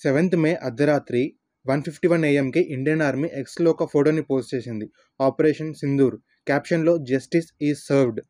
7th మే అర్ధరాత్రి 1:51 AM Indian army ఎక్స్లో ఒక ఫోటోని పోస్ట్ చేసింది. ఆపరేషన్ సింధూర్ క్యాప్షన్లో జస్టిస్ ఈజ్ సర్వ్డ్.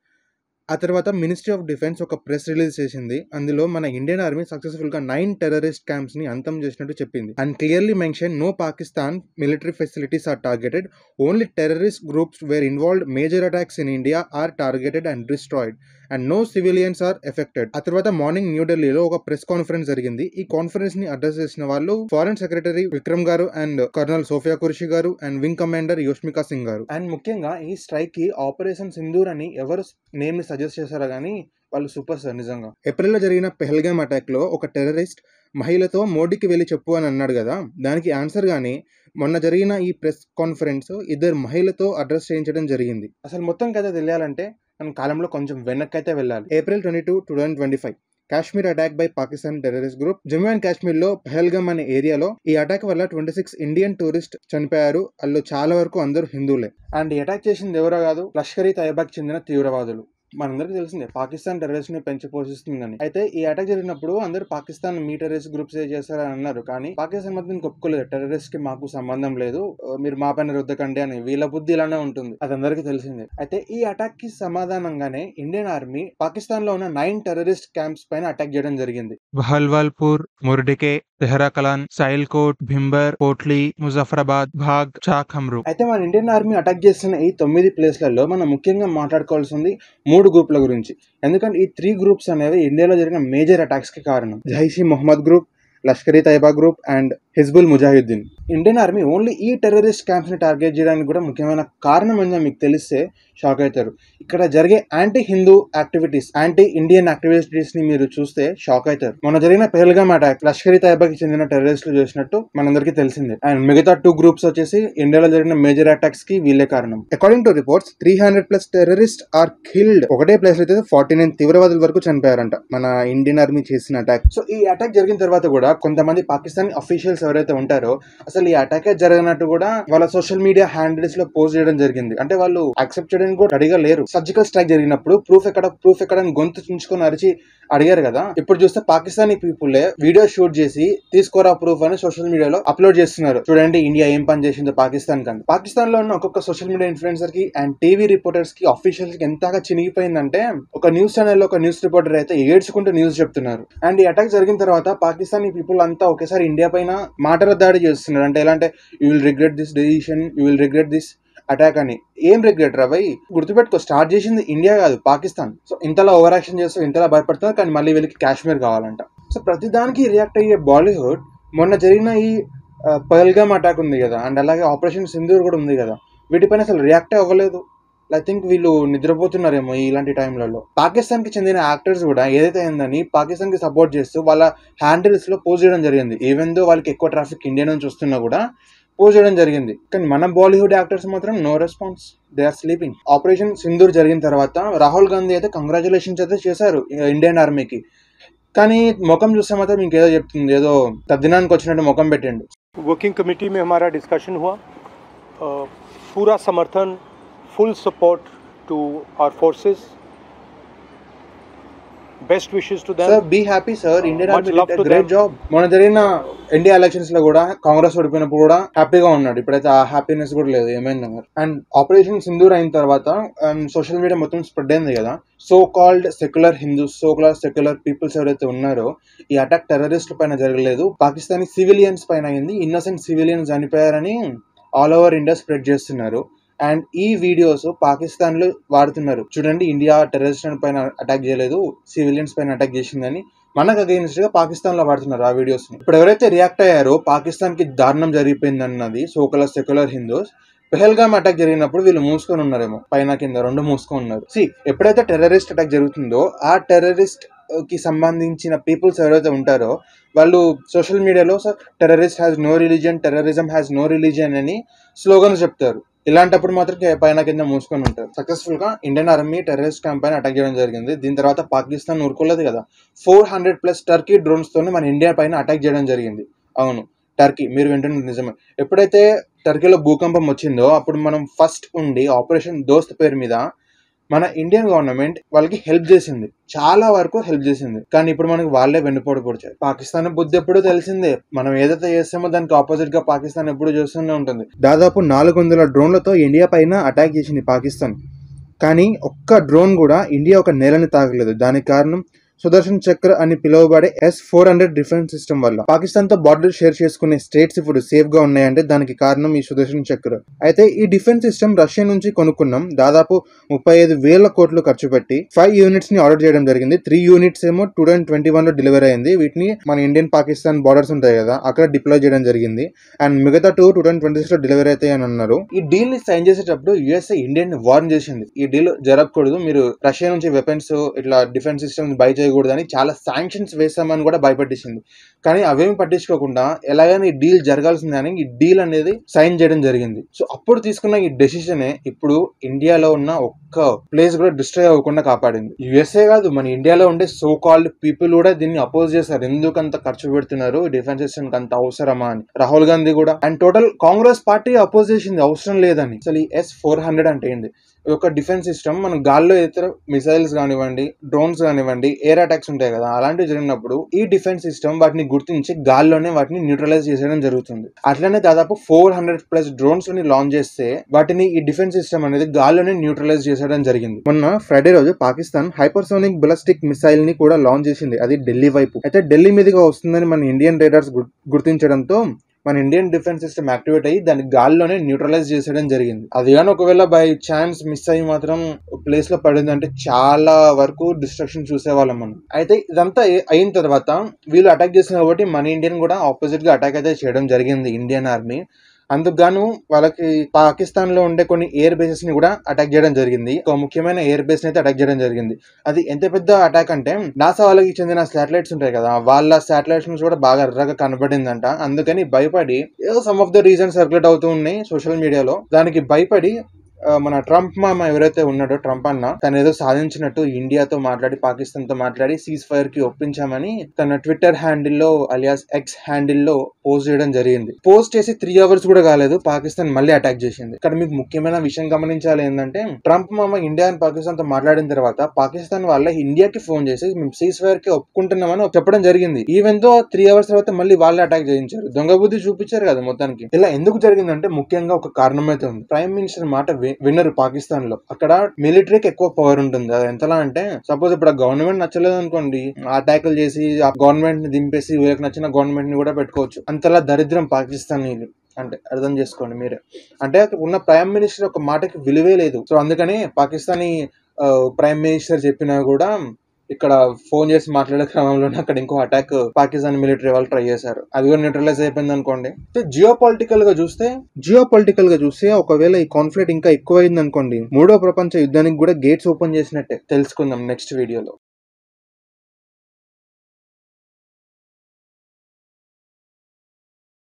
ఆ తర్వాత మినిస్ట్రీ ఆఫ్ డిఫెన్స్ ఒక ప్రెస్ రిలీజ్ చేసింది. అందులో మన ఇండియన్ ఆర్మీ సక్సెస్ఫుల్గా 9 టెర్రరిస్ట్ క్యాంప్స్ని అంతం చేసినట్టు చెప్పింది. And clearly mention no Pakistan military facilities are targeted, only terrorist groups where involved, major attacks in India are targeted and destroyed and no civilians are affected. ఆ తర్వాత morning న్యూఢిల్లీలో ఒక ప్రెస్ కాన్ఫరెన్స్ జరిగింది. ఈ కాన్ఫరెన్స్ ని అడ్రస్ చేసిన వాళ్ళు foreign secretary Vikram గారు అండ్ కర్నల్ సోఫియా కురేషి గారు అండ్ వింగ్ కమాండర్ యోష్మికా సింగ్ గారు. అండ్ ముఖ్యంగా ఈ స్ట్రైక్ కి ఆపరేషన్ సింధూర్ అని ఎవరు నేమ్ ని సజెస్ట్ చేశారో కానీ వాళ్ళు సూపర్ సార్ నిజంగా. ఏప్రిల్లో జరిగిన పెహల్గామ్ అటాక్ లో ఒక టెర్రరిస్ట్ మహిళతో మోడీకి వెళ్ళి చెప్పు అని అన్నాడు కదా, దానికి ఆన్సర్ గానీ మొన్న జరిగిన ఈ ప్రెస్ కాన్ఫరెన్స్ ఇద్దరు మహిళతో అడ్రస్ చేయించడం జరిగింది. అసలు మొత్తం కథ తెలియాలంటే మనం కాలంలో కొంచెం వెనక్కైతే వెళ్ళాలి. April 22, 2025 Kashmir attack by Pakistan terrorist group. Jammu and Kashmir లో పెహల్గామ్ అనే ఏరియాలో ఈ అటాక్ వల్ల 26 ఇండియన్ టూరిస్ట్ చనిపోయారు. వాళ్ళు చాలా వరకు అందరూ హిందువులే. అండ్ ఈ అటాక్ చేసింది ఎవరో కాదు, లష్కర్ ఇ తైబాకి చెందిన తీవ్రవాదులు. మనందరికీ తెలిసిందే పాకిస్తాన్ టెర్రరిస్ట్ ని పెంచి పోషిస్తుందని. అయితే ఈ అటాక్ జరిగినప్పుడు అందరూ పాకిస్తాన్ మీ టెర్రరిస్ట్ గ్రూప్స్ చేస్తారని అన్నారు, కానీ పాకిస్తాన్ మాత్రం ఒప్పుకోలేదు. టెర్రరిస్ట్ కి మాకు సంబంధం లేదు, మీరు మా పైన రుద్దకండి అని. వీళ్ళ బుద్ధి ఇలానే ఉంటుంది, అది అందరికీ తెలిసిందే. అయితే ఈ అటాక్ కి సమాధానంగానే ఇండియన్ ఆర్మీ పాకిస్తాన్ లో ఉన్న 9 టెర్రరిస్ట్ క్యాంప్స్ పైన అటాక్ చేయడం జరిగింది. బహల్వాల్పూర్, ముర్డికే, తెహ్రా కలాన్, సైల్కోట్, భింబర్, పోట్లీ, ముజఫరాబాద్, భాగ్, చాక్ హమ్రూ. అయితే మన ఇండియన్ ఆర్మీ అటాక్ చేస్తున్న ఈ 9 ప్లేస్లలో మనం ముఖ్యంగా మాట్లాడుకోవాల్సింది 3 గ్రూప్ల గురించి. ఎందుకంటే ఈ 3 గ్రూప్స్ అనేవి ఇండియాలో జరిగిన మేజర్ అటాక్స్ కి కారణం. Jaish e Mohammed group, Lashkar e Taiba group and Hizbul Mujahideen. Indian army only ఈ టెర్రరిస్ట్ క్యాంప్స్ ని టార్గెట్ చేయడానికి కూడా ముఖ్యమైన కారణం ఏందో మీకు తెలిస్తే షాక్ అవుతారు. ఇక్కడ జరిగే anti Hindu activities, anti Indian activities ని మీరు చూస్తే షాక్ అవుతారు. మొన్న జరిగిన పెహల్గామ్ అటాక్ లష్కర్ ఇ తైబాకి చెందిన టెర్రరిస్టులు చేసినట్టు మనందరికీ తెలిసిందే. అండ్ మిగతా 2 గ్రూప్స్ వచ్చేసి ఇండియాలో జరిగిన మేజర్ అటాక్స్ కి వీళ్ళే కారణం. According to reports 300+ terrorist are killed. ఒకటే ప్లేస్ అయితే 49 తీవ్రవాదుల వరకు చనిపోయారంట మన ఇండియన్ ఆర్మీ చేసిన అటాక్. సో ఈ అటాక్ జరిగిన తర్వాత కూడా కొంతమంది పాకిస్తాన్ అఫీషియల్స్ ఎవరైతే ఉంటారో అసలు ఈ అటాక్ జరిగినట్టు కూడా వాళ్ళ సోషల్ మీడియా హ్యాండిల్స్ లో పోస్ట్ చేయడం జరిగింది. అంటే వాళ్ళు యాక్సెప్ట్ చేయడానికి కూడా రెడీగా లేరు. సర్జికల్ స్ట్రైక్ జరిగినప్పుడు ప్రూఫ్ ఎక్కడ అని గొంతు చించుకొని అరిచి అడిగారు కదా, ఇప్పుడు చూస్తే పాకిస్తానీ పీపుల్ వీడియో షూట్ చేసి తీసుకోరా ప్రూఫ్ అని సోషల్ మీడియాలో అప్లోడ్ చేస్తున్నారు. చూడండి ఇండియా ఏం పని చేసిందో పాకిస్తాన్ కానీ. పాకిస్తాన్ లో ఉన్న ఒక్కొక్క సోషల్ మీడియా ఇన్ఫ్లుయెన్సర్ కి అండ్ టీవీ రిపోర్టర్స్ కి అఫీషియల్స్ కి ఎంతగా చినిగిపోయిందంటే ఒక న్యూస్ ఛానల్ లో ఒక న్యూస్ రిపోర్టర్ అయితే ఏడ్చుకుంటూ న్యూస్ చెప్తున్నారు. అండ్ ఈ అటాక్ జరిగిన తర్వాత పాకిస్తానీ పీపుల్ అంతా ఒకేసారి ఇండియా పైన మాటల దాడి చేస్తున్నారు. అంటే ఎలా అంటే you will regret this decision, you will regret this attack అని. ఏం రిగ్రెట్ రా భయ్, గుర్తుపెట్టుకో స్టార్ట్ చేసింది ఇండియా కాదు పాకిస్తాన్. సో ఇంతలా ఓవర్ యాక్షన్ చేస్తూ ఇంతలా భయపడుతున్నారు, కానీ మళ్ళీ వీళ్ళకి కాశ్మీర్ కావాలంట. సో ప్రతిదానికి రియాక్ట్ అయ్యే బాలీవుడ్ మొన్న జరిగిన ఈ పహల్గామ్ అటాక్ ఉంది కదా, అండ్ అలాగే ఆపరేషన్ సింధూర్ కూడా ఉంది కదా, వీటిపైన అసలు రియాక్ట్ అవ్వలేదు. ఐ థింక్ వీళ్ళు నిద్రపోతున్నారేమో ఇలాంటి టైంలలో. పాకిస్తాన్ కి చెందిన యాక్టర్స్ కూడా ఏదైతే అయిందని పాకిస్తాన్ కి సపోర్ట్ చేస్తూ వాళ్ళ హ్యాండిల్స్ లో పోస్ట్ చేయడం జరిగింది. ఈవెన్ దో వాళ్ళకి ఎక్కువ ట్రాఫిక్ ఇండియా నుంచి వస్తున్నా కూడా పోస్ట్ చేయడం జరిగింది. కానీ మన బాలీవుడ్ యాక్టర్స్ మాత్రం no response, they are sleeping. Operation Sindoor జరిగిన తర్వాత రాహుల్ గాంధీ అయితే కంగ్రాచులేషన్స్ అయితే చేశారు ఇండియన్ ఆర్మీకి, కానీ ముఖం చూస్తే మాత్రం ఇంకేదో చెప్తుంది, ఏదో తద్దినానికి వచ్చినట్టు ముఖం పెట్టిండు. वर्किंग कमेटी में हमारा डिस्कशन हुआ, पूरा समर्थन, full support to our forces, best wishes to them. Sir be happy sir, Indian army did a great job. మొన్న జరిగిన ఇండియా ఎలక్షన్స్ లో కూడా కాంగ్రెస్ ఓడిపోయినప్పుడు కూడా హ్యాపీగా ఉన్నాడు. ఇప్పుడైతే ఆ హ్యాపీనెస్ కూడా లేదు, ఏమైంది. అండ్ ఆపరేషన్ సింధూర్ అయిన తర్వాత సోషల్ మీడియా మొత్తం స్ప్రెడ్ అయింది కదా, so called secular Hindus, so called secular peoples ఎవరైతే ఉన్నారో ఈ అటాక్ టెర్రరిస్టుల పైన జరగలేదు, పాకిస్తానీ సివిలియన్స్ పైన అయింది, ఇన్నోసెంట్ సివిలియన్స్ చనిపోయారని ఆల్ ఓవర్ ఇండియా స్ప్రెడ్ చేస్తున్నారు. అండ్ ఈ వీడియోస్ పాకిస్తాన్ లో వాడుతున్నారు. చూడండి ఇండియా టెర్రరిస్ట్ పైన అటాక్ చేయలేదు, సివిలియన్స్ పైన అటాక్ చేసిందని మనకు అగైన్స్ట్ గా పాకిస్తాన్ లో వాడుతున్నారు ఆ వీడియోస్ ని. ఇప్పుడు ఎవరైతే రియాక్ట్ అయ్యారో పాకిస్తాన్ కి దారుణం జరిగిపోయింది అన్నది సోకల సెక్యులర్ హిందూస్, పెహల్గామ్ అటాక్ జరిగినప్పుడు వీళ్ళు మూసుకొని ఉన్నారేమో, పైన కింద రెండు మూసుకొని ఉన్నారు. ఎప్పుడైతే టెర్రరిస్ట్ అటాక్ జరుగుతుందో ఆ టెర్రరిస్ట్ కి సంబంధించిన పీపుల్స్ ఎవరైతే ఉంటారో వాళ్ళు సోషల్ మీడియాలో terrorist has no religion, terrorism has no religion అని స్లోగన్స్ చెప్తారు. ఇలాంటప్పుడు మాత్రం పైన కింద మూసుకొని ఉంటారు. సక్సెస్ఫుల్ గా ఇండియన్ ఆర్మీ టెర్రరిస్ట్ క్యాంప్ పైన అటాక్ చేయడం జరిగింది. దీని తర్వాత పాకిస్తాన్ ఊరుకోలేదు కదా, 400+ టర్కీ డ్రోన్స్ తోనే మన ఇండియా పైన అటాక్ చేయడం జరిగింది. అవును టర్కీ, మీరు వింటున్నది నిజమే. ఎప్పుడైతే టర్కీలో భూకంపం వచ్చిందో అప్పుడు మనం ఫస్ట్ ఉండి ఆపరేషన్ దోస్త్ పేరు మీద మన ఇండియన్ గవర్నమెంట్ వాళ్ళకి హెల్ప్ చేసింది, చాలా వరకు హెల్ప్ చేసింది. కానీ ఇప్పుడు మనకి వాళ్ళే వెన్నుపోటు పొడిచారు. పాకిస్తాన్ బుద్ధి ఎప్పుడూ తెలిసిందే, మనం ఏదైతే చేస్తామో దానికి ఆపోజిట్ గా పాకిస్తాన్ ఎప్పుడు చేస్తూనే ఉంటుంది. దాదాపు 400 డ్రోన్లతో ఇండియా పైన అటాక్ చేసింది పాకిస్తాన్. కానీ ఒక్క డ్రోన్ కూడా ఇండియా ఒక నేలని తాగలేదు. దానికి కారణం సుదర్శన్ చక్ర అని పిలువబడే S-400 డిఫెన్స్ సిస్టమ్ వల్ల. పాకిస్తాన్ తో బార్డర్ షేర్ చేసుకునే స్టేట్స్ ఇప్పుడు సేఫ్ గా ఉన్నాయంటే దానికి కారణం ఈ సుదర్శన్ చక్ర. అయితే ఈ డిఫెన్స్ సిస్టమ్ రష్యా నుంచి కొనుక్కున్నాం. దాదాపు 35,000 కోట్లు ఖర్చు పెట్టి 5 యూనిట్స్ ని ఆర్డర్ చేయడం జరిగింది. 3 యూనిట్స్ ఏమో 2021 లో డెలివరీ అయింది. వీటిని మన ఇండియన్ పాకిస్తాన్ బార్డర్స్ ఉంటాయి కదా, అక్కడ డిప్లాయ్ చేయడం జరిగింది. అండ్ మిగతా 2026 లో డెలివరీ అవుతాయి అని అన్నారు. ఈ డీల్ ని సైన్ చేసేటప్పుడు USA ఇండియన్ వార్న్ చేసింది, ఈ డీల్ జరగకూడదు, మీరు రష్యా నుంచి వెపన్స్ ఇట్లా డిఫెన్స్ సిస్టమ్ బై చేయకూడదని చాలా శాంక్షన్స్ వేసామని కూడా భయపెట్టించింది. కానీ అవేమి పట్టించుకోకుండా ఎలాగైనా ఈ డీల్ జరగాల్సిందని ఈ డీల్ అనేది సైన్ చేయడం జరిగింది. సో అప్పుడు తీసుకున్న ఈ డెసిషనే ఇప్పుడు ఇండియాలో ఉన్న ఒక్క ప్లేస్ కూడా డిస్ట్రాయ్ అవ్వకుండా కాపాడింది. USA కాదు, మన ఇండియాలో ఉండే సో కాల్డ్ పీపుల్ కూడా దీన్ని అపోజ్ చేశారు. ఎందుకు అంత ఖర్చు పెడుతున్నారు డిఫెన్స్ సిస్టమ్ అంత అవసరమా అని. రాహుల్ గాంధీ కూడా and total Congress party oppose చేసింది అవసరం లేదని. అసలు ఈ S-400 అంటే ఏంది? ఒక డిఫెన్స్ సిస్టమ్ మనం గాల్లో ఇతర మిసైల్స్ కానివ్వండి, డ్రోన్స్ కానివ్వండి, ఎయిర్ అటాక్స్ ఉంటాయి కదా, అలాంటివి జరిగినప్పుడు ఈ డిఫెన్స్ సిస్టమ్ వాటిని గుర్తించి గాల్లోనే వాటిని న్యూట్రలైజ్ చేసేయడం జరుగుతుంది. అట్లనే దాదాపు 400+ డ్రోన్స్ ని లాంచ్ చేస్తే వాటిని ఈ డిఫెన్స్ సిస్టమ్ అనేది గాల్లోనే న్యూట్రలైజ్ చేసేయడం జరిగింది. మొన్న ఫ్రైడే రోజు పాకిస్తాన్ హైపర్సోనిక్ బలిస్టిక్ మిసైల్ ని కూడా లాంచ్ చేసింది, అది ఢిల్లీ వైపు. అయితే ఢిల్లీ మీదుగా వస్తుందని మన ఇండియన్ రైడర్స్ గుర్తించడంతో మన ఇండియన్ డిఫెన్స్ సిస్టమ్ యాక్టివేట్ అయ్యి దాన్ని గాల్లోనే న్యూట్రలైజ్ చేసేయడం జరిగింది. అది కానీ ఒకవేళ బై ఛాన్స్ మిస్ అయ్యి మాత్రం ప్లేస్ లో పడిందంటే చాలా వరకు డిస్ట్రక్షన్ చూసేవాళ్ళం మనం. అయితే ఇదంతా అయిన తర్వాత వీళ్ళు అటాక్ చేసిన కాబట్టి మన ఇండియన్ కూడా ఆపోజిట్ గా అటాక్ అయితే చేయడం జరిగింది ఇండియన్ ఆర్మీ. అందుకు గాను వాళ్ళకి పాకిస్తాన్ లో ఉండే కొన్ని ఎయిర్ బేసెస్ ని కూడా అటాక్ చేయడం జరిగింది. ఒక ముఖ్యమైన ఎయిర్ బేస్ ని అయితే అటాక్ చేయడం జరిగింది. అది ఎంత పెద్ద అటాక్ అంటే నాసా వాళ్ళకి చెందిన శాటిలైట్స్ ఉంటాయి కదా, వాళ్ళ శాటిలైట్స్ నుంచి కూడా బాగా ఎర్రగా కనబడిందంట. అందుకని భయపడి ఏదో some of the reasons circulate అవుతూ ఉన్నాయి సోషల్ మీడియాలో. దానికి భయపడి మన ట్రంప్ మామ ఎవరైతే ఉన్నాడో, ట్రంప్ అన్న, తను ఏదో సాధించినట్టు ఇండియాతో మాట్లాడి పాకిస్తాన్ తో మాట్లాడి సీజ్ ఫైర్ కి ఒప్పించామని తన ట్విట్టర్ హ్యాండిల్లో అలియాస్ ఎక్స్ హ్యాండిల్లో పోస్ట్ చేయడం జరిగింది. పోస్ట్ చేసి 3 అవర్స్ కూడా కాలేదు పాకిస్తాన్ మళ్ళీ అటాక్ చేసింది. ఇక్కడ మీకు ముఖ్యమైన విషయం గమనించాలి ఏంటంటే, ట్రంప్ మామ ఇండియా అండ్ పాకిస్తాన్ తో మాట్లాడిన తర్వాత పాకిస్తాన్ వాళ్ళ ఇండియాకి ఫోన్ చేసి మేము సీజ్ ఫైర్ కి ఒప్పుకుంటున్నామని చెప్పడం జరిగింది. ఈవెన్ తో 3 అవర్స్ తర్వాత మళ్ళీ వాళ్ళే అటాక్ చేయించారు. దొంగ బుద్ధి చూపించారు కదా మొత్తానికి. ఇలా ఎందుకు జరిగిందంటే ముఖ్యంగా ఒక కారణం అయితే ఉంది. ప్రైమ్ మినిస్టర్ మాట విన్నరు పాకిస్తాన్ లో. అక్కడ మిలిటరీకి ఎక్కువ పవర్ ఉంటుంది. అది ఎంతలా అంటే, సపోజ్ ఇప్పుడు ఆ గవర్నమెంట్ నచ్చలేదు అనుకోండి, అటాక్లు చేసి ఆ గవర్నమెంట్ ని దింపేసి వీళ్ళకి నచ్చిన గవర్నమెంట్ ని కూడా పెట్టుకోవచ్చు. అంతలా దరిద్రం పాకిస్తాన్ అంటే అర్థం చేసుకోండి మీరే. అంటే అక్కడ ఉన్న ప్రైమ్ మినిస్టర్ ఒక మాటకి విలువే లేదు. సో అందుకని పాకిస్తానీ ప్రైమ్ మినిస్టర్ చెప్పినా కూడా ఇక్కడ ఫోన్ చేసి మాట్లాడే క్రమంలోనే అక్కడ ఇంకో అటాక్ పాకిస్తాన్ మిలిటరీ వాళ్ళు ట్రై చేశారు. అది కూడా న్యూట్రలైజ్ అయిపోయింది అనుకోండి. జియో పొలిటికల్ గా చూస్తే ఒకవేళ ఈ కాన్ఫ్లిక్ట్ ఇంకా ఎక్కువ అయింది అనుకోండి, 3వ ప్రపంచ యుద్ధానికి కూడా గేట్స్ ఓపెన్ చేసినట్టే. తెలుసుకుందాం నెక్స్ట్ వీడియోలో.